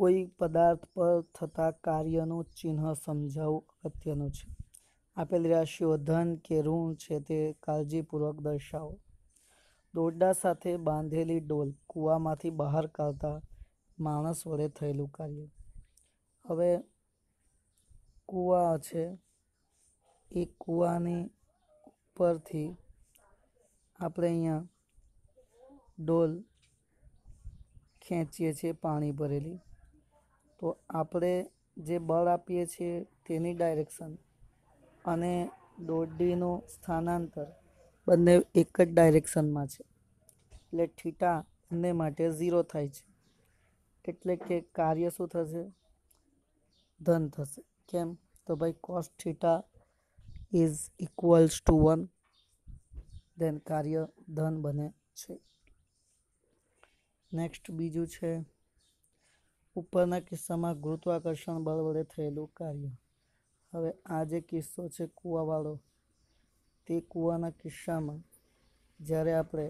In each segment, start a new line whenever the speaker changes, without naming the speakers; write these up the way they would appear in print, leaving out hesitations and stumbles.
કોઈ પદાર્થ પર થતા કાર્યનું ચિહ્ન સમજાવવું અગત્યનું છે. આપેલ રાશિઓ ધન કે ઋણ છે તે કાળજીપૂર્વક દર્શાવો. દોરડા સાથે બાંધેલી ડોલ કૂવામાંથી બહાર કાઢતા માણસ વડે થયેલું કાર્ય. હવે કૂવા છે એ કૂવાની ઉપરથી આપણે અહીંયા ડોલ ખેંચીએ છીએ પાણી ભરેલી, તો આપણે જે બળ આપીએ છીએ તેની ડાયરેક્શન અને દોરડીનું સ્થાનાંતર બંને એક જ ડાયરેક્શનમાં છે, એટલે થીટા બંને માટે 0 થાય છે. એટલે કે કાર્ય શું થશે? ધન થશે. કેમ? તો ભાઈ cos theta is equals to 1, then કાર્ય ધન બને છે. નેક્સ્ટ બીજું છે ઉપરના કિસ્સામાં ગુરુત્વાકર્ષણ બળ વડે થયેલું કાર્ય. હવે આ જે કિસ્સો છે કૂવાવાળો, તે કૂવાના કિસ્સામાં જ્યારે આપણે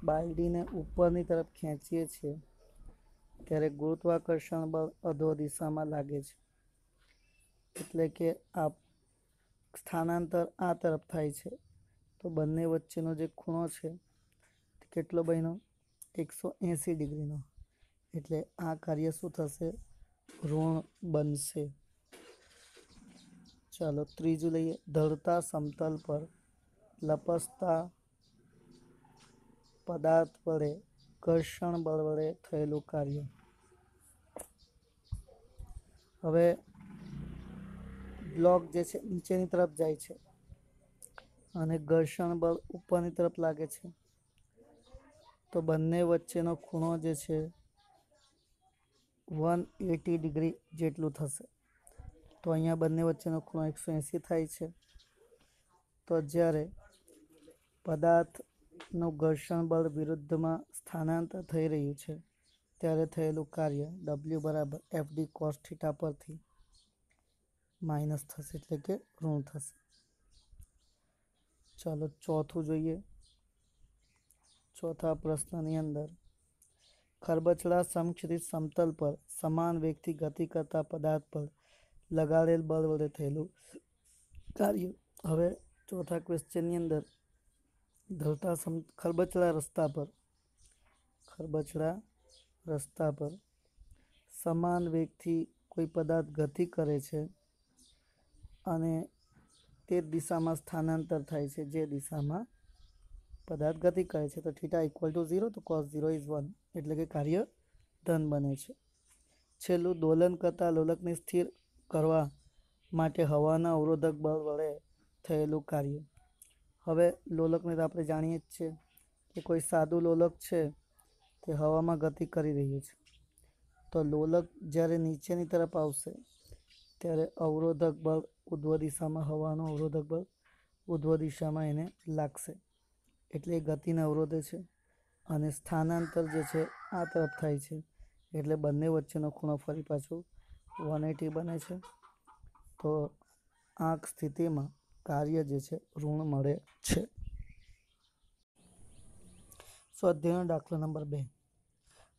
બાલડીને ઉપરની તરફ ખેંચીએ છીએ ત્યારે ગુરુત્વાકર્ષણ બળ અધો દિશામાં લાગે છે. એટલે કે આ સ્થાનાંતર આ તરફ થાય છે, તો બંને વચ્ચેનો જે ખૂણો છે તે કેટલો બન્યો? 180 ડિગ્રીનો. એટલે આ કાર્ય શું થશે? ઋણ બનશે. ચાલો ત્રીજું લઈએ. ઢળતા સમતલ પર લપસતા પદાર્થ વડે ઘર્ષણ બળ વડે થયેલું કાર્ય. હવે બ્લોક જે છે નીચેની તરફ જાય છે અને ઘર્ષણ બળ ઉપરની તરફ લાગે છે, તો બંને વચ્ચેનો ખૂણો જે છે 180 ડિગ્રી જેટલું થશે. તો અહીંયા બંને વચ્ચેનો ખૂણો 180 થાય છે. તો જ્યારે પદાર્થનું ઘર્ષણ બળ વિરુદ્ધમાં સ્થાનાંતર થઈ રહ્યું છે ત્યારે થયેલું કાર્ય W બરાબર FD cos થીટા પરથી માઇનસ થશે, એટલે કે ઋણ થશે. ચાલો ચોથું જોઈએ. ચોથા પ્રશ્નની અંદર ખરબચડા સમક્ષિતિજ સમતલ પર સમાન વેગથી ગતિ કરતા પદાર્થ પર લગાડેલ બળ વડે થયેલું કાર્ય. હવે ચોથા ક્વેશ્ચનની અંદર ખરબચડા રસ્તા પર સમાન વેગથી કોઈ પદાર્થ ગતિ કરે છે અને તે દિશામાં સ્થાનાંતર થાય છે જે દિશામાં પદાર્થ ગતિ કરે છે. તો થીટા ઇક્વલ ટુ 0, તો cos 0 ઇઝ 1, એટલે કે કાર્ય ધન બને છે. છેલ્લું દોલન કરતા લોલકને સ્થિર કરવા માટે હવાના અવરોધક બળ વડે થયેલું કાર્ય. હવે લોલકને તો આપણે જાણીએ જ છીએ કે કોઈ સાદું લોલક છે તે હવામાં ગતિ કરી રહ્યું છે, તો લોલક જ્યારે નીચેની તરફ આવશે ત્યારે અવરોધક બળ ઉધ્વ દિશામાં, હવાનું અવરોધક બળ ઉધ્વ દિશામાં એને લાગશે, એટલે એ ગતિને અવરોધે છે. અને સ્થાનાંતર જે છે આ તરફ થાય છે, એટલે બંને વચ્ચેનો ખૂણો ફરી પાછું 180 બને છે. તો આ સ્થિતિમાં કાર્ય જે છે ઋણ મળે છે. સ્વાધ્યાયનો દાખલો નંબર 2.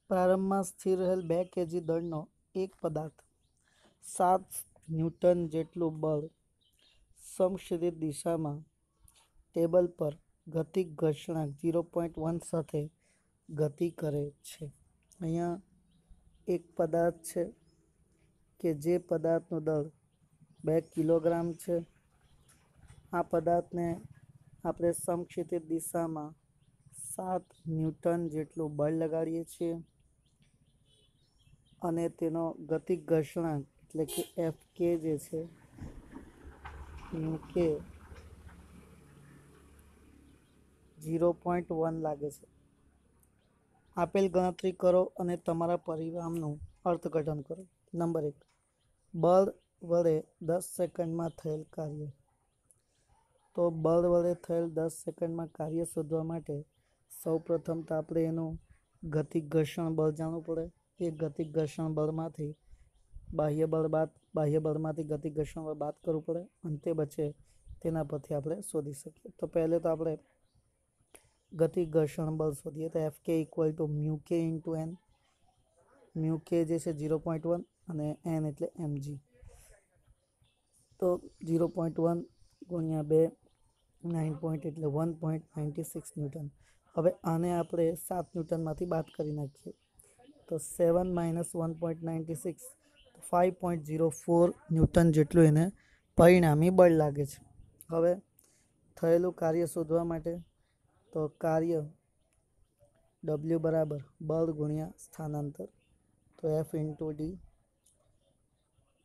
પ્રારંભમાં સ્થિર રહેલ 2 kg દળનો એક પદાર્થ 7 ન્યૂટન જેટલું બળ સમક્ષિતિજ દિશામાં ટેબલ પર ગતિક ઘર્ષણાંક 0.1 સાથે ગતિ કરે છે. અહીંયા એક પદાર્થ છે કે જે પદાર્થનું દળ 2 કિલોગ્રામ છે. આ પદાર્થને આપણે સમક્ષિતિજ દિશામાં 7 ન્યૂટન જેટલું બળ લગાડીએ છીએ અને તેનો ગતિક ઘર્ષણાંક એટલે કે Fk જે છે કે 0.1 લાગે છે. આપેલ ગણતરી કરો અને તમારા પરિણામનું અર્થઘટન કરો. નંબર 1. બળ વડે 10 સેકન્ડમાં થયેલ કાર્ય. તો બળ વડે થયેલ 10 સેકન્ડમાં કાર્ય શોધવા માટે સૌપ્રથમ તો આપણે એનું ગતિક ઘર્ષણ બળ જાણવું પડે. એ ગતિક ઘર્ષણ બળમાંથી બાહ્ય બળમાંથી ગતિક ઘર્ષણ બળ બાદ કરવું પડે, અને તે બચે તેના પરથી આપણે શોધી શકીએ. તો પહેલે તો આપણે ગતિક ઘર્ષણ બળ શોધીએ. તો Fk equal to mu k into n. Mu કે જે છે 0.1 અને એન એટલે mg. તો 0.1 ગુણ્યા 2 9 પોઈન્ટ એટલે 1.96 ન્યૂટન. હવે આને આપણે 7 ન્યૂટનમાંથી બાદ કરી નાખીએ તો 7 માઇનસ 1.96 5.04 ન્યૂટન જેટલું એને પરિણામી બળ લાગે છે. હવે થયેલું કાર્ય શોધવા માટે તો કાર્ય W બરાબર બળ ગુણ્યા સ્થાનાંતર, તો F ઇન્ટુ ડી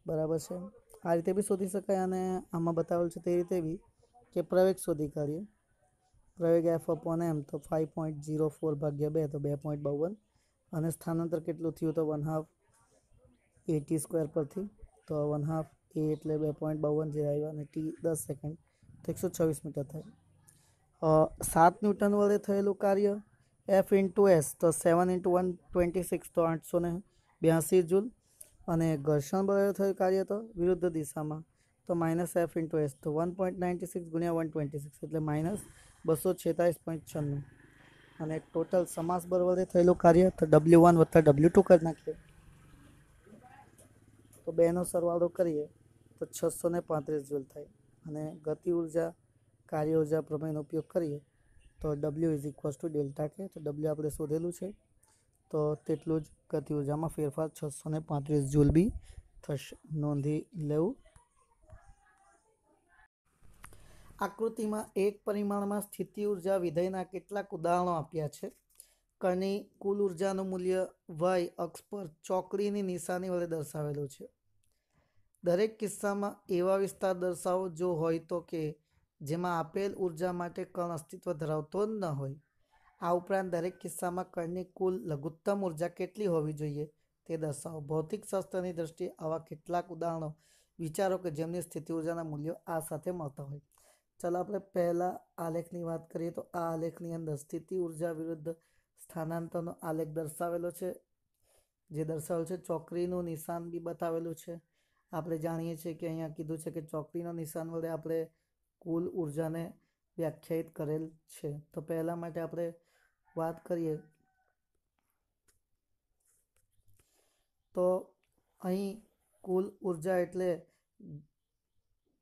બરાબર છે. આ રીતે બી શોધી શકાય અને આમાં બતાવેલ છે તે રીતે બી કે પ્રવેગ શોધી કાઢીએ. પ્રવેગ F અપોન એમ તો 5.04 ભાગ્યા 2 તો 2.52 અને સ્થાનાંતર કેટલું થયું તો 1/2 AT સ્ક્વેર પરથી તો 1/2 A એટલે 2.52 જે આવ્યા અને ટી 10 સેકન્ડ તો 126 મીટર થાય. 7 ન્યૂટન વડે થયેલું કાર્ય F ઇન્ટુ એસ તો 7 ઇન્ટુ 126 તો 882 જૂલ અને ઘર્ષણ બળે થયું કાર્ય તો વિરુદ્ધ દિશામાં તો માઇનસ F ઇન્ટુ એસ તો 1.96 ગુણ્યા 126 એટલે માઇનસ 246.96 અને ટોટલ સમાસ બળ વડે થયેલું કાર્ય તો W1 વત્તા W2 કરી નાખીએ તો બેનો સરવાળો કરીએ તો 635 જૂલ થાય અને ગતિ ઉર્જા કાર્ય ઉર્જા પ્રમેયનો ઉપયોગ કરીએ તો W is equals to delta કે તો W આપણે શોધેલું છે તો તેટલું જ ગતિ ઉર્જામાં ફેરફાર 635 જૂલ બી થશે, નોંધી લેવું. આકૃતિમાં એક પરિમાણમાં સ્થિતિ ઉર્જા વિધેયના કેટલાક ઉદાહરણો આપ્યા છે. કણની કુલ ઉર્જાનું મૂલ્ય y અક્ષ પર ચોકડીની નિશાની વડે દર્શાવેલું છે. દરેક કિસ્સામાં એવા વિસ્તાર દર્શાવો જો હોય તો કે જેમાં આપેલ ઉર્જા માટે કણ અસ્તિત્વ ધરાવતો જ ન હોય. આ ઉપરાંત દરેક કિસ્સામાં કણની કુલ લઘુત્તમ ઉર્જા કેટલી હોવી જોઈએ તે દર્શાવો. ભૌતિકશાસ્ત્રની દ્રષ્ટિએ આવા કેટલાક ઉદાહરણો વિચારો કે જેમની સ્થિતિ ઉર્જાના મૂલ્યો આ સાથે મળતા હોય. ચાલો આપણે પહેલા આલેખની વાત કરીએ તો આ આલેખની અંદર સ્થિતિ ઉર્જા વિરુદ્ધ સ્થાનાંતરનો આલેખ દર્શાવેલો છે, જે દર્શાવેલો છે ચોકડીનું નિશાન બી બતાવેલું છે. આપણે જાણીએ છીએ કે અહીંયા કીધું છે કે ચોકડીના નિશાન વડે આપણે કુલ ઉર્જાને વ્યાખ્યાયિત કરેલ છે. તો પહેલા માટે આપણે વાત કરીએ તો અહીં કુલ ઉર્જા એટલે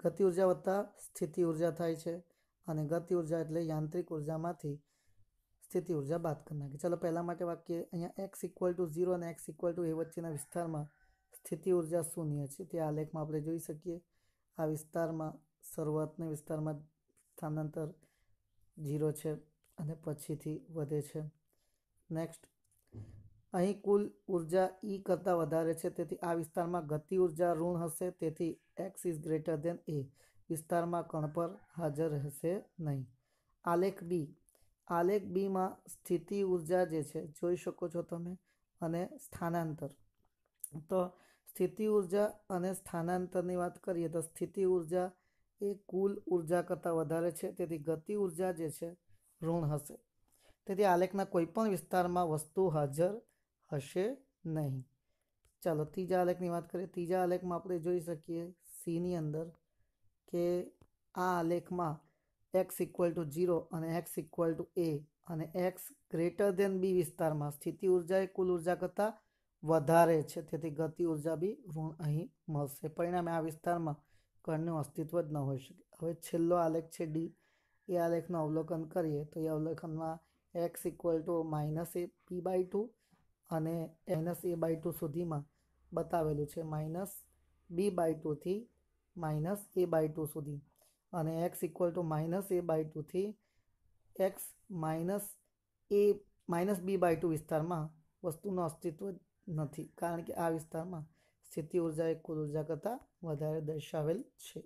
ગતિ ઉર્જા વત્તા સ્થિતિ ઉર્જા થાય છે અને ગતિ ઉર્જા એટલે યાંત્રિક ઉર્જામાંથી સ્થિતિ ઉર્જા બાદ કરી નાખી. ચાલો પહેલા માટે વાક્ય અહીંયા x ઇક્વલ ટુ 0 અને x ઇક્વલ ટુ a વચ્ચેના વિસ્તારમાં સ્થિતિ ઉર્જા શૂન્ય છે તે આલેખમાં આપણે જોઈ શકીએ. આ વિસ્તારમાં શરૂઆતના વિસ્તારમાં સ્થાનાંતર 0 છે અને પછીથી વધે છે. નેક્સ્ટ અહીં કુલ ઉર્જા E કરતાં વધારે છે તેથી આ વિસ્તારમાં ગતિ ઉર્જા ઋણ હશે, તેથી x is greater than a વિસ્તારમાં કણ પર હાજર રહેશે નહીં. આલેખ બી, આલેખ બીમાં સ્થિતિ ઉર્જા જે છે જોઈ શકો છો તમે અને સ્થાનાંતર. તો સ્થિતિ ઉર્જા અને સ્થાનાંતરની વાત કરીએ તો સ્થિતિ ઉર્જા એ કુલ ઉર્જા કરતાં વધારે છે તેથી ગતિ ઉર્જા જે છે ઋણ હશે, તેથી આલેખના કોઈપણ વિસ્તારમાં વસ્તુ હાજર હશે નહીં. ચાલો ત્રીજા આલેખની વાત કરીએ. ત્રીજા આલેખમાં આપણે જોઈ શકીએ સીની અંદર કે આ આલેખમાં x ઇક્વલ ટુ 0 અને x ઇક્વલ ટુ a અને x ગ્રેટર ધેન બી વિસ્તારમાં સ્થિતિ ઉર્જા એ કુલ ઉર્જા કરતાં વધારે છે, તેથી ગતિ ઉર્જા બી ઋણ અહીં મળશે. પરિણામે આ વિસ્તારમાં કણનું અસ્તિત્વ જ ન હોઈ શકે. હવે છેલ્લો આલેખ છે ડી. એ આલેખનું અવલોકન કરીએ તો એ અવલોકનમાં x equal to minus a p/2 અને -a/2 સુધીમાં બતાવેલું છે, -b/2 થી -a/2 સુધી અને x ઇક્વલ ટુ -a/2 થી x -b/2 વિસ્તારમાં વસ્તુનું અસ્તિત્વ નથી, કારણ કે આ વિસ્તારમાં સ્થિતિ ઉર્જા એ કુલ ઉર્જા કરતાં વધારે દર્શાવેલ છે.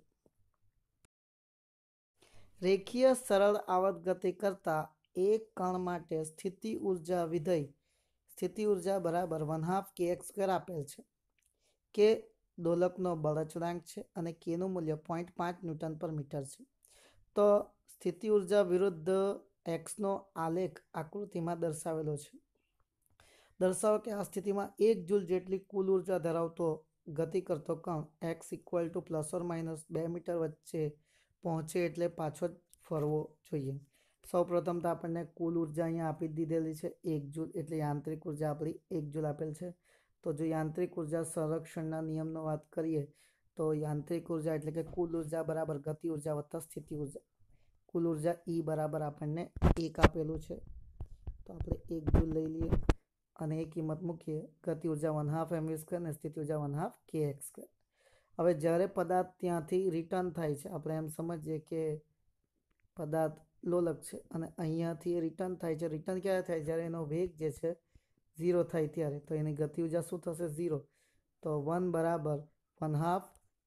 રેખીય સરળ આવર્ત ગતિ કરતા એક કણ માટે સ્થિતિ ઉર્જા વિધેય સ્થિતિ ઉર્જા બરાબર 1/2 kx² આપેલ છે. કે દોલકનો બળ અચળાંક છે અને કેનું મૂલ્ય 0.5 ન્યૂટન પર મીટર છે. તો સ્થિતિ ઉર્જા વિરુદ્ધ એક્સનો આલેખ આકૃતિમાં દર્શાવેલો છે. દર્શાવો કે આ સ્થિતિમાં 1 જૂલ જેટલી કુલ ઉર્જા ધરાવતો ગતિ કરતો કણ x ઇક્વલ ટુ ±2 મીટર વચ્ચે પહોંચે એટલે પાછો જ ફરવો જોઈએ. સૌપ્રથમ તો આપણને કુલ ઉર્જા અહીંયા આપી દીધેલી છે 1 જૂલ, એટલે યાંત્રિક ઉર્જા આપણી 1 જૂલ આપેલ છે. તો જો યાંત્રિક ઉર્જા સંરક્ષણના નિયમનો વાત કરીએ તો યાંત્રિક ઉર્જા એટલે કે કુલ ઉર્જા બરાબર ગતિ ઉર્જા વત્તા સ્થિતિ ઉર્જા. કુલ ઉર્જા E બરાબર આપણને 1 આપેલું છે, તો આપણે 1 જૂલ લઈ લઈએ અને એ કિંમત મૂકીએ. ગતિ ઉર્જા 1/2 mv² અને સ્થિતિ ઉર્જા 1/2 kx². હવે જ્યારે પદાર્થ ત્યાંથી રિટર્ન થાય છે, આપણે એમ સમજીએ કે પદાર્થ લોલક છે અને અહીંયાથી રિટર્ન થાય છે. રિટર્ન ક્યારે થાય? જ્યારે એનો વેગ જે છે 0 થાય ત્યારે. તો એની ગતિ ઉર્જા શું થશે? 0. તો 1 બરાબર 1/2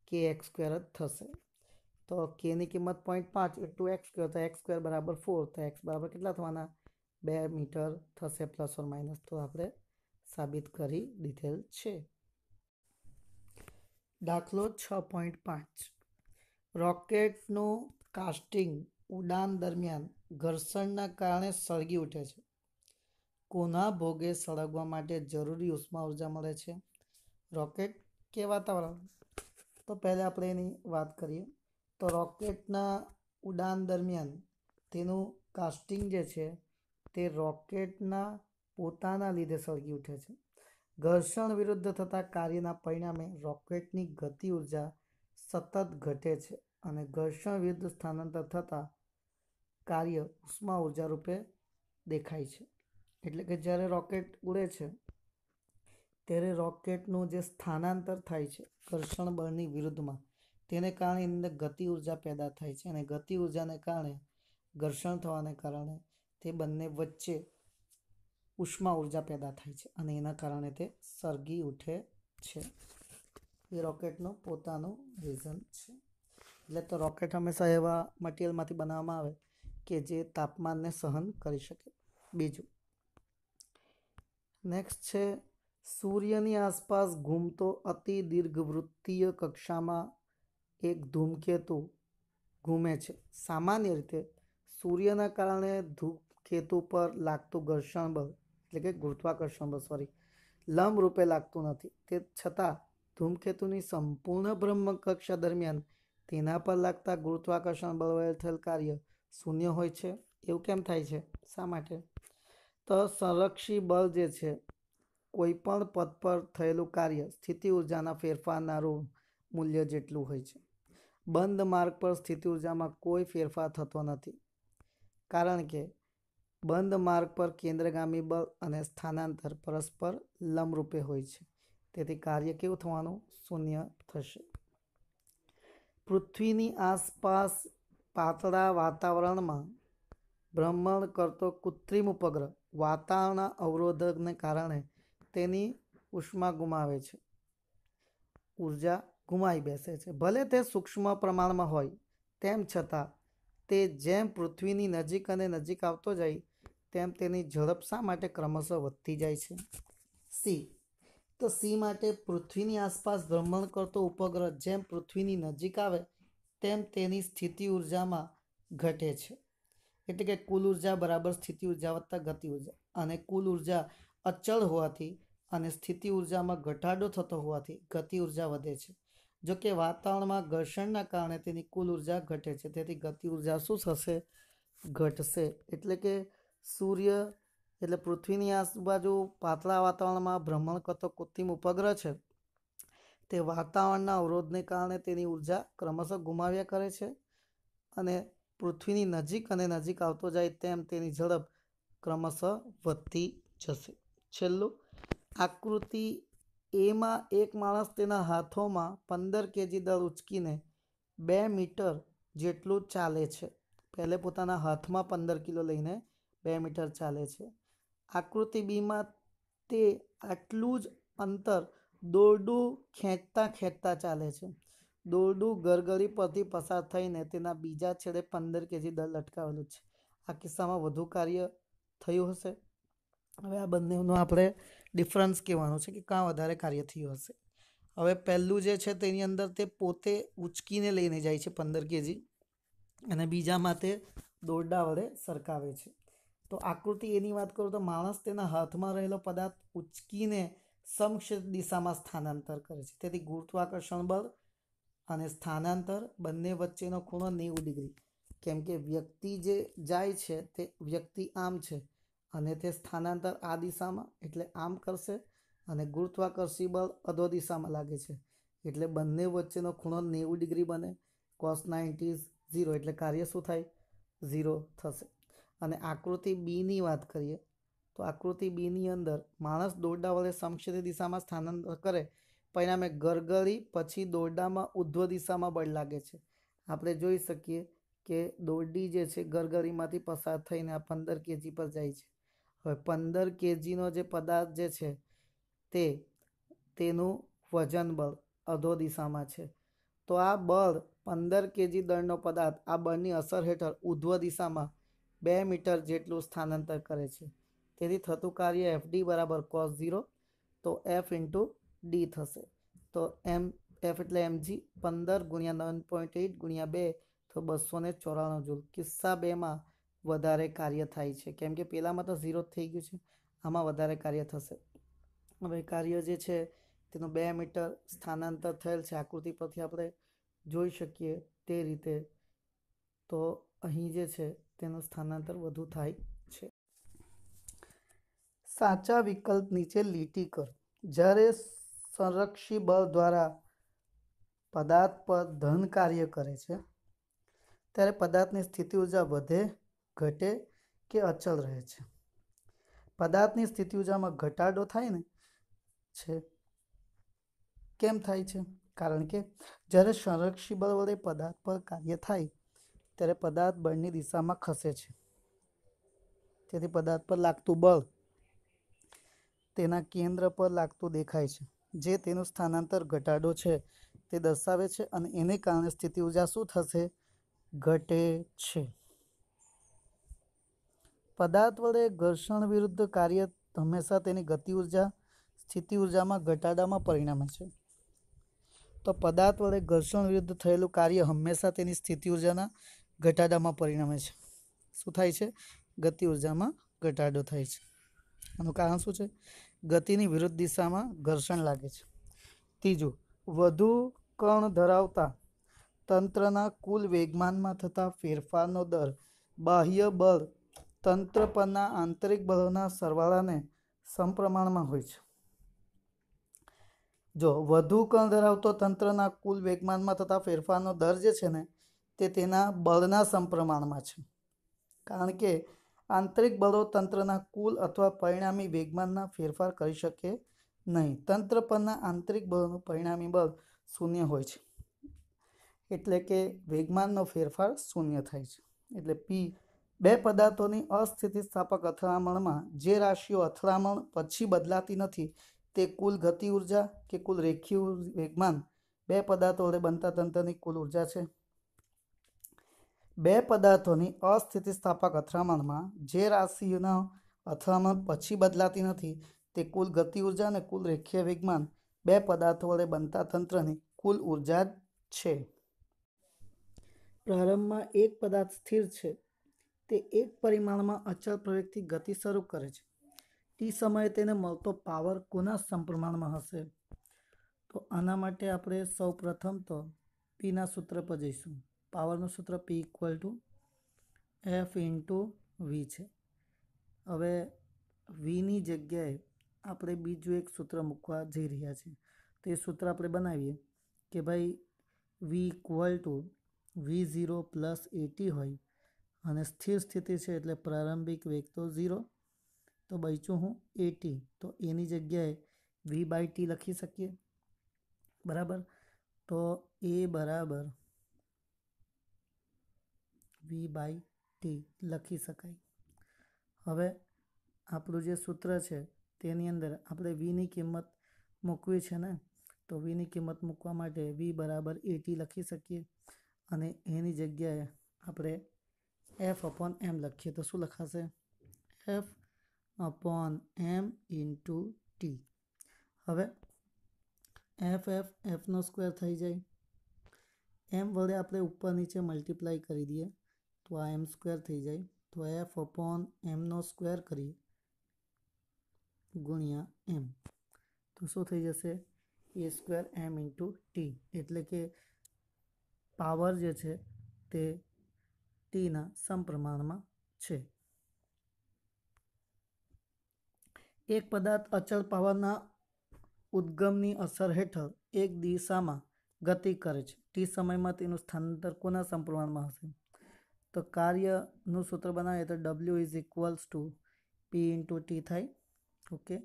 kx² જ થશે. તો kની કિંમત 0.5 × x², તો x² બરાબર 4. તો x બરાબર કેટલા થવાના? 2 મીટર થશે પ્લસ ઓર માઇનસ. તો આપણે સાબિત કરી દીધેલ છે. દાખલો 6.5. રોકેટનું કાસ્ટિંગ ઉડાન દરમિયાન ઘર્ષણના કારણે સળગી ઉઠે છે. કોના ભોગે સળગવા માટે જરૂરી ઉષ્મા ઉર્જા મળે છે? રોકેટ કે વાતાવરણ? તો પહેલાં આપણે એની વાત કરીએ. તો રોકેટના ઉડાન દરમિયાન તેનું કાસ્ટિંગ જે છે તે રોકેટના પોતાના લીધે સળગી ઉઠે છે. ઘર્ષણ વિરુદ્ધ થતા કાર્યના પરિણામે રોકેટની ગતિ ઉર્જા સતત ઘટે છે અને ઘર્ષણ વિરુદ્ધ સ્થાનાંતર થતા કાર્ય ઉષ્મા ઉર્જા રૂપે દેખાય છે. એટલે કે જ્યારે રોકેટ ઉડે છે ત્યારે રોકેટનું જે સ્થાનાંતર થાય છે ઘર્ષણ બળની વિરુદ્ધમાં, તેને કારણે એની અંદર ગતિ ઉર્જા પેદા થાય છે અને ગતિ ઉર્જાને કારણે ઘર્ષણ થવાને કારણે તે બંને વચ્ચે ઉષ્મા ઉર્જા પેદા થાય છે અને એના કારણે તે સળગી ઉઠે છે. એ રોકેટનું પોતાનું રીઝન છે. એટલે તો રોકેટ હંમેશા એવા મટીરિયલમાંથી બનાવવામાં આવે કે જે તાપમાનને સહન કરી શકે. બીજું નેક્સ્ટ છે, સૂર્યની આસપાસ ઘૂમતો અતિ દીર્ઘવૃત્તીય કક્ષામાં એક ધૂમકેતુ ઘૂમે છે. સામાન્ય રીતે સૂર્યના કારણે ધૂમકેતુ પર લાગતું ઘર્ષણ બળ એટલે કે ગુરુત્વાકર્ષણ બળ લંબ રૂપે લાગતું નથી. તે છતાં ધૂમકેતુની સંપૂર્ણ બ્રહ્મકક્ષા દરમિયાન તેના પર લાગતા ગુરુત્વાકર્ષણ બળ વડે થયેલ કાર્ય શૂન્ય હોય છે. એવું કેમ થાય છે? શા માટે? તો સંરક્ષી બળ જે છે, કોઈ પણ પદ પર થયેલું કાર્ય સ્થિતિ ઉર્જાના ફેરફારનારું મૂલ્ય જેટલું હોય છે. બંધ માર્ગ પર સ્થિતિ ઉર્જામાં કોઈ ફેરફાર થતો નથી, કારણ કે બંધ માર્ગ પર કેન્દ્રગામી બળ અને સ્થાનાંતર પરસ્પર લંબરૂપે હોય છે. તેથી કાર્ય કેવું થવાનું? શૂન્ય થશે. પૃથ્વીની આસપાસ પાતળા વાતાવરણમાં ભ્રમણ કરતો કૃત્રિમ ઉપગ્રહ વાતાવરણના અવરોધને કારણે તેની ઉષ્મા ગુમાવે છે, ઉર્જા ગુમાવી બેસે છે. ભલે તે સૂક્ષ્મ પ્રમાણમાં હોય તેમ છતાં તે જેમ પૃથ્વીની નજીક અને નજીક આવતો જાય તેમ તેની ઝડપ શા માટે ક્રમશઃ વધતી જાય છે? સી. તો સી માટે પૃથ્વીની આસપાસ ભ્રમણ કરતો ઉપગ્રહ જેમ પૃથ્વીની નજીક આવે તેમ તેની સ્થિતિ ઉર્જામાં ઘટે છે. એટલે કે કુલ ઉર્જા બરાબર સ્થિતિ ઉર્જા વત્તા ગતિ ઉર્જા, અને કુલ ઉર્જા અચળ હોવાથી અને સ્થિતિ ઉર્જામાં ઘટાડો થતો હોવાથી ગતિ ઉર્જા વધે છે. જો કે વાતાવરણમાં ઘર્ષણના કારણે તેની કુલ ઉર્જા ઘટે છે. તેથી ગતિ ઉર્જા શું થશે? ઘટશે. એટલે કે સૂર્ય એટલે પૃથ્વીની આજુબાજુ પાતળા વાતાવરણમાં ભ્રમણ કરતો કૃત્રિમ ઉપગ્રહ છે, તે વાતાવરણના અવરોધને કારણે તેની ઉર્જા ક્રમશઃ ગુમાવ્યા કરે છે અને પૃથ્વીની નજીક અને નજીક આવતો જાય તેમ તેની ઝડપ ક્રમશઃ વધતી જશે. છેલ્લું, આકૃતિ એમાં એક માણસ તેના હાથોમાં 15 kg દળ ઉચકીને 2 મીટર જેટલું ચાલે છે. પહેલે પોતાના હાથમાં 15 કિલો લઈને 2 મીટર ચાલે છે. આકૃતિ બીમાં તે આટલું જ અંતર દોરડું ખેંચતા ચાલે છે. દોરડું ગરગડી પરથી પસાર થઈને તેના બીજા છેડે 15 kg દળ લટકાવેલું છે. આ કિસ્સામાં વધુ કાર્ય થયું હશે. હવે આ બંનેનું આપણે ડિફરન્સ કહેવાનું છે કે કાં વધારે કાર્ય થયું હશે. હવે પહેલું જે છે તેની અંદર તે પોતે ઉચકીને લઈને જાય છે 15 kg અને બીજામાં તે દોરડા વડે સરકાવે છે. તો આકૃતિ એની વાત કરું તો માણસ તેના હાથમાં રહેલો પદાર્થ ઉચકીને સમક્ષ દિશામાં સ્થાનાંતર કરે છે. તેથી ગુરુત્વાકર્ષણ બળ અને સ્થાનાંતર બંને વચ્ચેનો ખૂણો 90 ડિગ્રી. કેમ કે વ્યક્તિ જે જાય છે તે વ્યક્તિ આમ છે અને તે સ્થાનાંતર આ દિશામાં એટલે આમ કરશે, અને ગુરુત્વાકર્ષી બળ અધો દિશામાં લાગે છે એટલે બંને વચ્ચેનો ખૂણો 90 ડિગ્રી બને. cos 90 is 0 એટલે કાર્ય શું થાય? 0 થશે. અને આકૃતિ બીની વાત કરીએ તો આકૃતિ બીની અંદર માણસ દોરડા વડે સમક્ષેત્રી દિશામાં સ્થાનાંતર કરે, પરિણામે ગરગડી પછી દોરડામાં ઉધ્વ દિશામાં બળ લાગે છે. આપણે જોઈ શકીએ કે દોરડી જે છે ગરગડીમાંથી પસાર થઈને આ 15 kg પર જાય છે. હવે 15 kgનો જે પદાર્થ જે છે તેનું વજન બળ અધો દિશામાં છે. તો આ બળ 15 kg દળનો પદાર્થ આ બળની અસર હેઠળ ઉધ્વ દિશામાં 2 મીટર જેટલું સ્થાનાંતર કરે છે. તેથી થતું કાર્ય FD બરાબર cos 0, તો F ઇન્ટુ ડી થશે. તો F એટલે mg, 15 ગુણ્યા 9.8 ગુણ્યા 2 તો 294 જૂલ. કિસ્સા 2માં વધારે કાર્ય થાય છે, કેમ કે પેલામાં તો 0 થઈ ગયું છે, આમાં વધારે કાર્ય થશે. હવે કાર્ય જે છે તેનું 2 મીટર સ્થાનાંતર થયેલ છે, આકૃતિ પરથી આપણે જોઈ શકીએ તે રીતે. તો અહીં જે છે તેનું સ્થાનાંતર વધુ થાય છે. સાચા વિકલ્પ નીચે લીટી કરો. જ્યારે સંરક્ષી બળ દ્વારા પદાર્થ પર ધન કાર્ય કરે છે ત્યારે પદાર્થની સ્થિતિ ઉર્જા વધે, ઘટે કે અચળ રહે છે. પદાર્થની સ્થિતિ ઉર્જામાં ઘટાડો થાય ને છે. કેમ થાય છે? કારણ કે જ્યારે સંરક્ષી બળ વડે પદાર્થ પર કાર્ય થાય ત્યારે પદાર્થ બળની દિશામાં ખસે છે. તેથી પદાર્થ પર લાગતું બળ તેના કેન્દ્ર પર લાગતું દેખાય છે, જે તેનું સ્થાનાંતર ઘટાડો છે તે દર્શાવે છે. અને એને કારણે સ્થિતિ ઉર્જા શું થશે? ઘટે છે. પદાર્થ વડે ઘર્ષણ વિરુદ્ધ કાર્ય હંમેશા તેની ગતિ ઉર્જા સ્થિતિ ઉર્જામાં ઘટાડામાં પરિણમે છે. તો પદાર્થ વડે ઘર્ષણ વિરુદ્ધ થયેલું કાર્ય હંમેશા તેની સ્થિતિ ઉર્જાના ઘટાડામાં પરિણમે છે. શું થાય છે? ગતિ ઉર્જામાં ઘટાડો થાય છે. આનું કારણ શું છે? ગતિની વિરુદ્ધ દિશામાં ઘર્ષણ લાગે છે. ત્રીજું, વધુ કણ ધરાવતા તંત્રના કુલ વેગમાનમાં થતા ફેરફારનો દર બાહ્ય બળ તંત્ર પરના આંતરિક બળોના સરવાળાને સમપ્રમાણમાં હોય છે. જો વધુ કણ ધરાવતો તંત્રના કુલ વેગમાનમાં થતા ફેરફારનો દર જે છે ને તે તેના બળના સમપ્રમાણમાં છે. કારણ કે આંતરિક બળો તંત્રના કુલ અથવા પરિણામી વેગમાનના ફેરફાર કરી શકે નહીં. તંત્ર પરના આંતરિક બળોનું પરિણામી બળ શૂન્ય હોય છે, એટલે કે વેગમાનનો ફેરફાર શૂન્ય થાય છે. એટલે P. બે પદાર્થોની અસ્થિતિસ્થાપક અથડામણમાં જે રાશિઓ અથડામણ પછી બદલાતી નથી તે કુલ ગતિ ઉર્જા કે કુલ રેખીય વેગમાન બે પદાર્થો વડે બનતા તંત્રની કુલ ઉર્જા છે. બે પદાર્થોની અસ્થિતિસ્થાપક અથડામણમાં જે રાશિઓના અથડામણ પછી બદલાતી નથી તે કુલ ગતિ ઉર્જા અને કુલ રેખીય વેગમાન બે પદાર્થો વડે બનતા તંત્રની કુલ ઉર્જા છે. પ્રારંભમાં એક પદાર્થ સ્થિર છે તે એક પરિમાણમાં અચળ પ્રવેગથી ગતિ શરૂ કરે છે. ટી સમયે તેને મળતો પાવર કોના સમપ્રમાણમાં હશે? તો આના માટે આપણે સૌ પ્રથમ તો પીના સૂત્ર પર જઈશું. પાવરનું સૂત્ર P = F × V છે. હવે વીની જગ્યાએ આપણે બીજું એક સૂત્ર મૂકવા જઈ રહ્યા છીએ. તો એ સૂત્ર આપણે બનાવીએ કે ભાઈ V = V0 + AT હોય અને સ્થિર સ્થિતિ છે એટલે પ્રારંભિક વેગ તો 0, તો બચ્યું હું AT. તો એની જગ્યાએ V/T લખી શકીએ, બરાબર. તો A બરાબર V/T લખી શકાય. હવે આપણું જે સૂત્ર છે તેની અંદર આપણે Vની કિંમત મૂકવી છે ને, તો Vની કિંમત મૂકવા માટે V બરાબર AT લખી શકીએ અને એની જગ્યાએ આપણે F/m લખીએ તો શું લખાશે? F/m × T. હવે F/f² થઈ જાય. m વડે આપણે ઉપર નીચે મલ્ટીપ્લાય કરી દઈએ તો આ m² થઈ જાય. તો F/m² કરીએ ગુણ્યા m તો શું થઈ જશે? A² m × T. એટલે કે પાવર જે છે તે ટીના સમપ્રમાણમાં છે. એક પદાર્થ અચળ પાવરના ઉદ્ગમની અસર હેઠળ એક દિશામાં ગતિ કરે છે ટી સમયમાં તેનું સ્થાનાંતર કોના સમપ્રમાણમાં હશે? તો કાર્યનું સૂત્ર બનાવીએ તો W is equals two P into T થાય. ઓકે,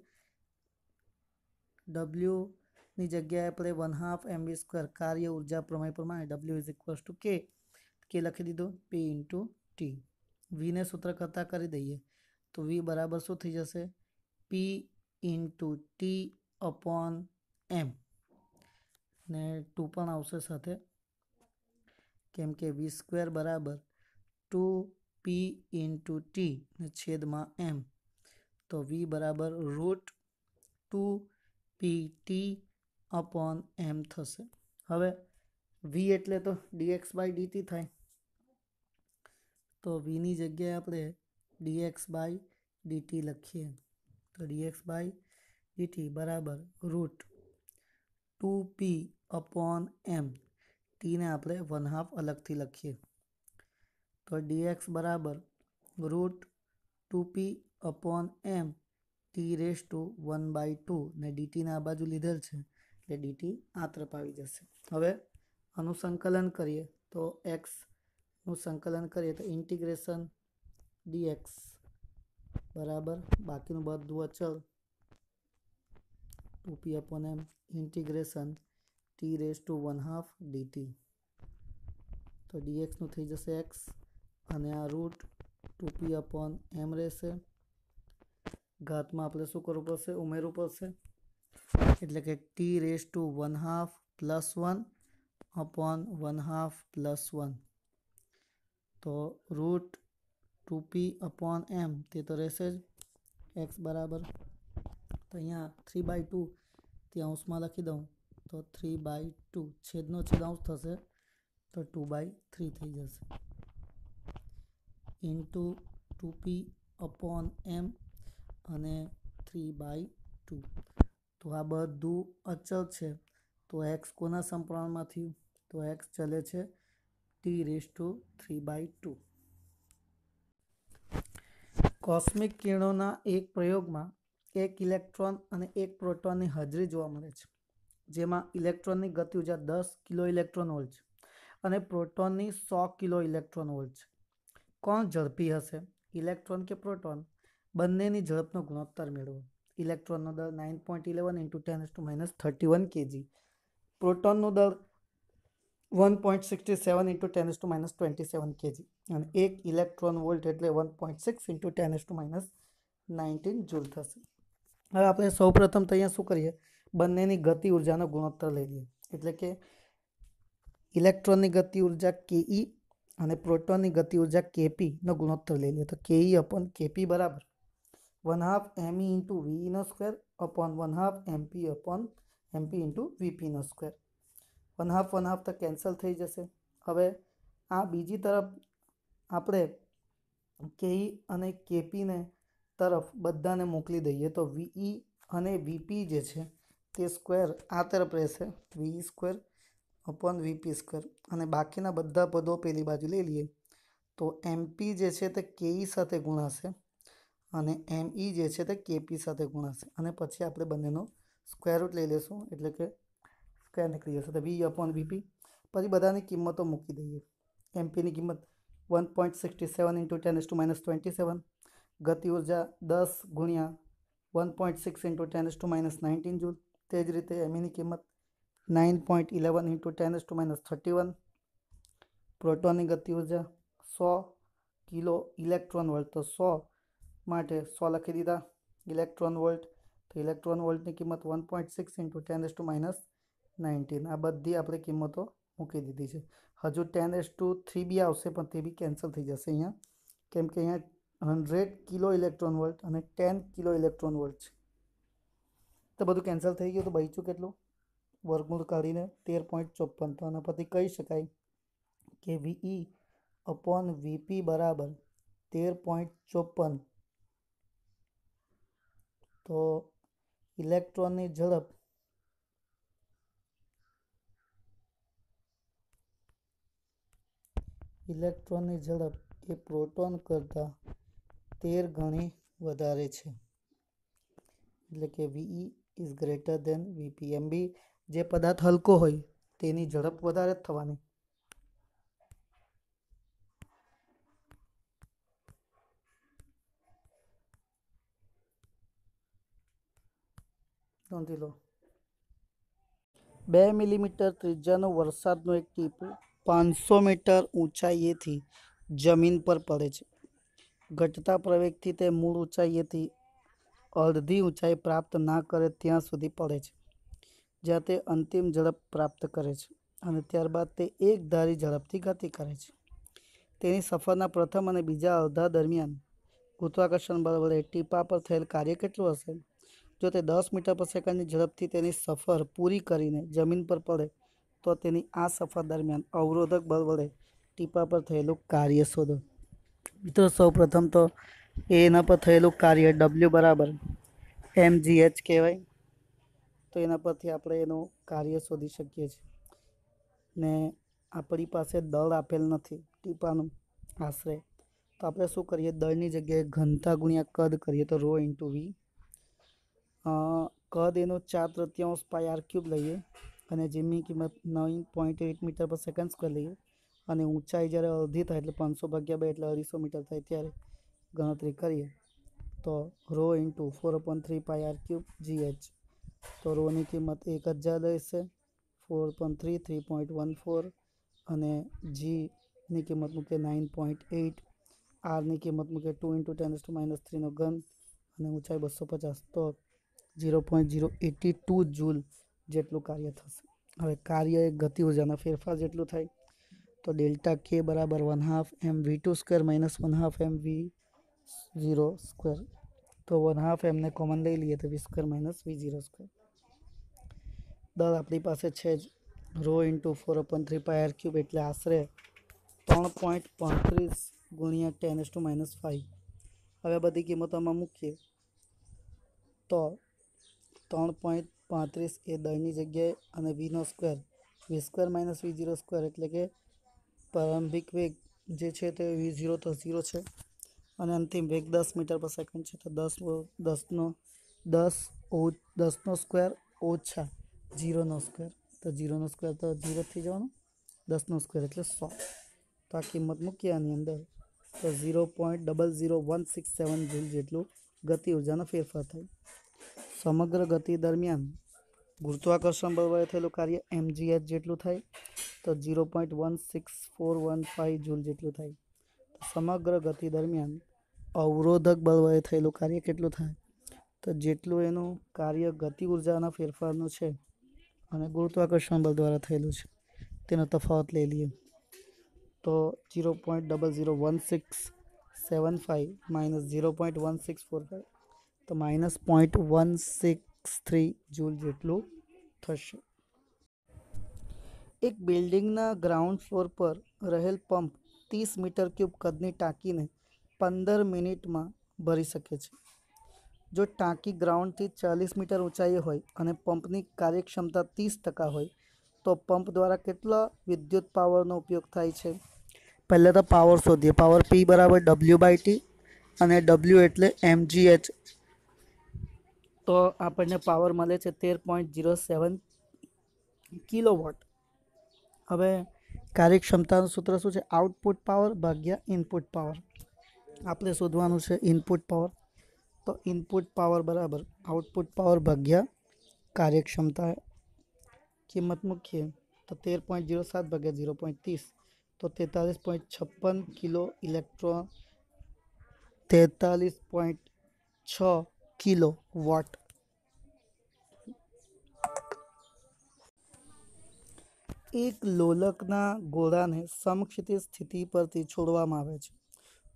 ડબલ્યુની જગ્યાએ આપણે 1/2 mv² કાર્ય ઉર્જા પ્રમેય પ્રમાણે W ઇઝ ઇક્વલ્સ ટુ કે લખી દીધું પી ઇન્ટુ ટી. વીને સૂત્ર કરતાં કરી દઈએ તો વી બરાબર શું થઈ જશે? પી ઇન્ટુ ટી અપોન એમ, ને 2 પણ આવશે સાથે, કેમ કે v² બરાબર 2p ઇન્ટુ ટી ને છેદમાં એમ, તો વી બરાબર √2pt અપોન એમ થશે. હવે વી એટલે તો dx/dt થાય, તો વીની જગ્યાએ આપણે dx/dt લખીએ તો dx/dt બરાબર √2p અપોન એમ, ટીને આપણે 1/2 અલગથી લખીએ તો dx બરાબર √2p અપોન એમ t⁻1/2 ને ડીટીને આ બાજુ લીધેલ છે એટલે ડીટી આ તરફ આવી જશે. હવે આનું સંકલન કરીએ તો એક્સનું સંકલન કરીએ તો ઇન્ટિગ્રેશન ડીએક્સ બરાબર બાકીનું બધું અચળ 2p અપોન એમ ઇન્ટિગ્રેશન t⁻1/2 ડીટી, તો ડીએક્સનું થઈ જશે એક્સ અને આ √2p અપોન એમ રહેશે. ઘાતમાં આપણે શું કરવું પડશે? ઉમેરવું પડશે, એટલે કે t⁻1/2 +1 અપોન 1/2 +1, તો √2p અપોન એમ તે તો રહેશે જ એક્સ બરાબર, તો અહીંયા 3/2 ત્યાં અંશમાં લખી દઉં તો 3/2 છેદનો છેદાંશ થશે તો 2/3 થઈ જશે ઇન્ટુ 2p અપોન એમ અને 3/2. તો આ બધું અચળ છે, તો એક્સ કોના સમપ્રમાણમાં થયું? તો એક્સ ચલે છે t⁻3/2. કોસ્મિક કિરણોના એક પ્રયોગમાં એક ઇલેક્ટ્રોન અને એક પ્રોટોનની હાજરી જોવા મળે છે, જેમાં ઇલેક્ટ્રોનની ગતિ ઉર્જા 10 કિલો ઇલેક્ટ્રોન વોલ્ટ છે અને પ્રોટોનની 100 કિલો ઇલેક્ટ્રોન વોલ્ટ છે. કોણ ઝડપી હશે? ઇલેક્ટ્રોન કે પ્રોટોન? બંનેની ઝડપનો ગુણોત્તર મેળવો. ઇલેક્ટ્રોનનો દળ 9.11 × 10⁻31 kg, પ્રોટોનનો દળ 1.67 × 10⁻27 kg અને 1 ઇલેક્ટ્રોન વોલ્ટ એટલે 1.6 × 10⁻19 જૂલ થશે. હવે આપણે સૌપ્રથમ તો અહીંયા શું કરીએ? બંનેની ગતિ ઉર્જાનો ગુણોત્તર લઈ લઈએ, એટલે કે ઇલેક્ટ્રોનની ગતિ ઉર્જા ke અને પ્રોટોનની ગતિ ઉર્જા kp નો ગુણોત્તર લઈ લઈએ તો ke અપોન kp બરાબર 1/2 me × ve² upon 1/2 mp upon mp × vp². 1/2 તો કેન્સલ થઈ જશે. હવે આ બીજી તરફ આપણે ke અને kp ને તરફ બધાને મોકલી દઈએ તો ve અને vp જે છે તે સ્ક્વેર આ તરફ રહેશે ve² અપોન vp² અને બાકીના બધા પદો પેલી બાજુ લઈ લઈએ તો mp જે છે તે ke સાથે ગુણાશે અને me જે છે તે kp સાથે ગુણાશે અને પછી આપણે બંનેનો સ્ક્વેર રૂટ લઈ લેશું, એટલે કે સ્ક્વેર નીકળી જશે તો v અપોન vp. પછી બધાની કિંમતો મૂકી દઈએ. mp ની કિંમત 1.67 × 10⁻27, ગતિ ઉર્જા 10 ગુણ્યા 1.6 × 10⁻19 જૂલ. તે જ રીતે એમની કિંમત 9.11 × 10⁻31, પ્રોટોનની ગતિ ઉર્જા 100 કિલો ઇલેક્ટ્રોન વોલ્ટ, તો 100 માટે 100 લખી દીધા ઇલેક્ટ્રોન વોલ્ટ, તો ઇલેક્ટ્રોન વોલ્ટની કિંમત 1.6 × 10⁻19. આ બધી આપણે કિંમતો મૂકી દીધી છે. હજુ 10⁻3 બી આવશે પણ તે બી કેન્સલ થઈ જશે અહીંયા, કેમ કે અહીંયા 100 કિલો ઇલેક્ટ્રોન વોલ્ટ અને 10 કિલો ઇલેક્ટ્રોન વોલ્ટ છે, તો બધું કેન્સલ થઈ ગયું. તો બચ્યું કેટલું? વર્ગમૂળ કાઢીને 13.54. તો આના પરથી કહી શકાય કે ve અપોન vp બરાબર 13.54. તો ઇલેક્ટ્રોનની ઝડપ એ પ્રોટોન કરતાં 13 ગણી વધારે છે, એટલે કે ve is greater than VP. એમ બી જે પદાર્થ હલકો હોય તેની ઝડપ વધારે જ થવાની. નોંધી લો. 2 મિલીમીટર ત્રિજ્યાનું વરસાદનું એક ટીપું 500 મીટર ઊંચાઈએથી જમીન પર પડે છે. ઘટતા પ્રવેગથી તે મૂળ ઊંચાઈએથી અડધી ઊંચાઈ પ્રાપ્ત ના કરે ત્યાં સુધી પડે છે, જ્યાં તે અંતિમ ઝડપ પ્રાપ્ત કરે છે અને ત્યારબાદ તે એકધારી ઝડપથી ગતિ કરે છે. તેની સફરના પ્રથમ અને બીજા અડધા દરમિયાન ગુરુત્વાકર્ષણ બળ વડે ટીપા પર થયેલ કાર્ય કેટલું હશે? જો તે 10 મીટર પર સેકન્ડની ઝડપથી તેની સફર પૂરી કરીને જમીન પર પડે તો તેની આ સફર દરમિયાન અવરોધક બળ વડે ટીપા પર થયેલું કાર્ય શોધો. મિત્રો સૌપ્રથમ તો એના પર થયેલું કાર્ય W બરાબર mgh કહેવાય. તો એના પરથી આપણે એનું કાર્ય શોધી શકીએ છીએ. ને આપણી પાસે દળ આપેલ નથી ટીપાનું આશરે, તો આપણે શું કરીએ, દળની જગ્યાએ ઘનતા ગુણ્યા કદ કરીએ તો ρ × V. કદ એનું 4/3 πr³ લઈએ અને જેમની કિંમત 9.8 મીટર પર સેકન્ડ સ્ક્વેર લઈએ અને ઊંચાઈ જ્યારે અડધી થાય એટલે 500/2 એટલે 250 મીટર થાય ત્યારે ગણતરી કરીએ તો ρ × 4/3 πr³ gh. તો રોની કિંમત 1000 રહેશે, 4/3 3.14 અને જીની કિંમત મૂકે 9.8, આરની કિંમત મૂકે 2 × 10⁻³ નો ઘન અને ઊંચાઈ 250, તો 0.082 જૂલ જેટલું કાર્ય થશે. હવે કાર્ય એ ગતિ ઉર્જાના ફેરફાર જેટલું થાય, તો ડેલ્ટા K બરાબર 1/2 mv² - 1/2 mv02. તો 1/2 એમને કોમન લઈ લઈએ તો v² - v02. દળ આપણી પાસે છે જ ρ × 4/3 πr³ એટલે આશરે 3.35 × 10⁻⁵. હવે બધી કિંમતોમાં મૂકીએ તો 3.35 એ દળની જગ્યાએ અને v² v² - v02 એટલે કે પ્રારંભિક વેગ જે છે તે v0 તો 0 છે અને અંતિમ વેગ 10 મીટર પર સેકન્ડ છે, તો 10² ઓછા 0² તો 0² તો 0 થઈ જવાનું, 10² એટલે 100. તો આ કિંમત મૂકીએ આની અંદર તો 0.00167 જૂલ જેટલું ગતિ ઉર્જાનો ફેરફાર થાય. સમગ્ર ગતિ દરમિયાન ગુરુત્વાકર્ષણ બળ વડે થયેલું કાર્ય mgh જેટલું થાય, તો 0.16415 જૂલ જેટલું થાય. સમગ્ર ગતિ દરમિયાન અવરોધક બળ વડે થયેલું કાર્ય કેટલું થાય, તો જેટલું એનું કાર્ય ગતિ ઉર્જાના ફેરફારનું છે અને ગુરુત્વાકર્ષણ બળ દ્વારા થયેલું છે તેનો તફાવત લઈ લઈએ તો 0.00167 માઇનસ 0.1645 તો -0.163 જૂલ જેટલું થશે. એક બિલ્ડિંગના ગ્રાઉન્ડ ફ્લોર પર રહેલ પંપ 30 મીટર³ કદની ટાંકીને 15 મિનિટમાં ભરી શકે છે. જો ટાંકી ગ્રાઉન્ડથી 40 મીટર ઊંચાઈએ હોય અને પંપની કાર્યક્ષમતા 30% હોય તો પંપ દ્વારા કેટલા વિદ્યુત પાવરનો ઉપયોગ થાય છે? પહેલાં તો પાવર શોધીએ. પાવર P બરાબર W/T અને W એટલે mgh. તો આપણને પાવર મળે છે 13.07 કિલોવોટ. હવે કાર્યક્ષમતાનું સૂત્ર શું છે? આઉટપુટ પાવર ભાગ્યા ઇનપુટ પાવર. આપણે શોધવાનું છે ઇનપુટ પાવર. તો ઇનપુટ પાવર બરાબર આઉટપુટ પાવર ભાગ્યા કાર્યક્ષમતા. કિંમત મૂકીએ તો 13.07 ભાગ્યા 0.30 તો 43.56 કિલો ઇલેક્ટ્રોન 43.6 કિલો વોટ. એક લોલકના ગોળાને સમક્ષિતિજ સ્થિતિ પરથી છોડવામાં આવે છે.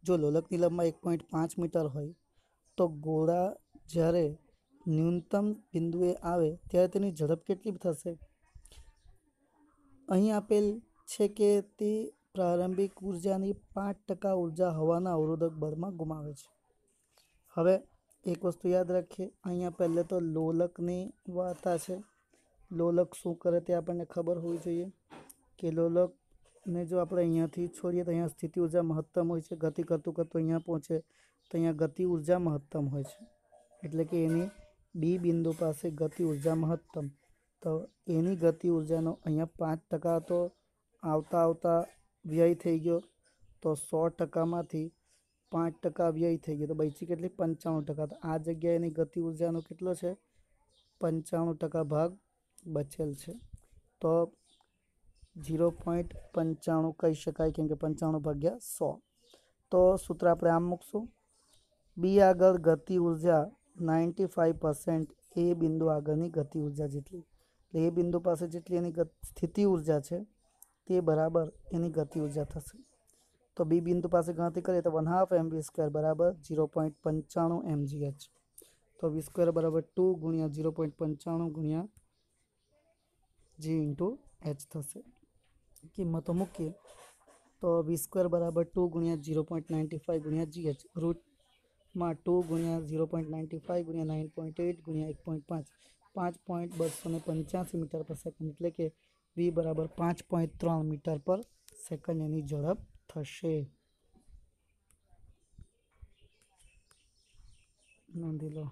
જો લોલકની લંબાઈ 1.5 મીટર હોય તો ગોળા જ્યારે ન્યૂનતમ બિંદુએ આવે ત્યારે તેની ઝડપ કેટલી થશે? અહીં આપેલ છે કે તે પ્રારંભિક ઉર્જાની 5% ઉર્જા હવાના અવરોધક બળમાં ગુમાવે છે. હવે એક વસ્તુ યાદ રાખીએ, અહીંયા પહેલે તો લોલકની વાર્તા છે. લોલક શું કરે તે આપણને ખબર હોવી જોઈએ કે લોલકને જો આપણે અહીંયાથી છોડીએ તો અહીંયા સ્થિતિ ઉર્જા મહત્તમ હોય છે. ગતિ કરતું કરતું અહીંયા પહોંચે તો અહીંયા ગતિ ઉર્જા મહત્તમ હોય છે, એટલે કે એની बी बिंदु पास गति ऊर्जा महत्तम, तो एनी गति ऊर्जानो अहींया 5% तो आवता आवता व्यय थई गयो, तो 100% मांथी 5% व्यय थई गयो, तो बची केटली 95%। तो आ जग्याए एनी गति ऊर्जानो केटलो छे 95% भाग बचेल छे, तो 0.95 कही शकाय, केम के 95/100। तो सूत्र आपणे आम मूकशुं, बी आगळ गति ऊर्जा 95% ए बिंदु आगळनी गति ऊर्जा जेटली, ए बिंदु पासे जेटली एनी स्थिति ऊर्जा छे ते बराबर एनी गति ऊर्जा थशे। तो बी बिंदु पासे गणतरी करीए तो 1/2 mv² बराबर 0.95 mgh। तो v² बराबर 2 गुणिया 0.95 गुणिया g इंटू h थशे। किंमतो मूकीए तो v² बराबर 2 गुणिया 0.95 गुणिया gh, रूट में 2 गुणिया 0.95 गुणिया 9.8 गुणिया 1.5, 5.285 मीटर पर सेकंड, एटले के v बराबर 5.3 मीटर पर सेकंड एनी झड़प थशे। नोंधी लो।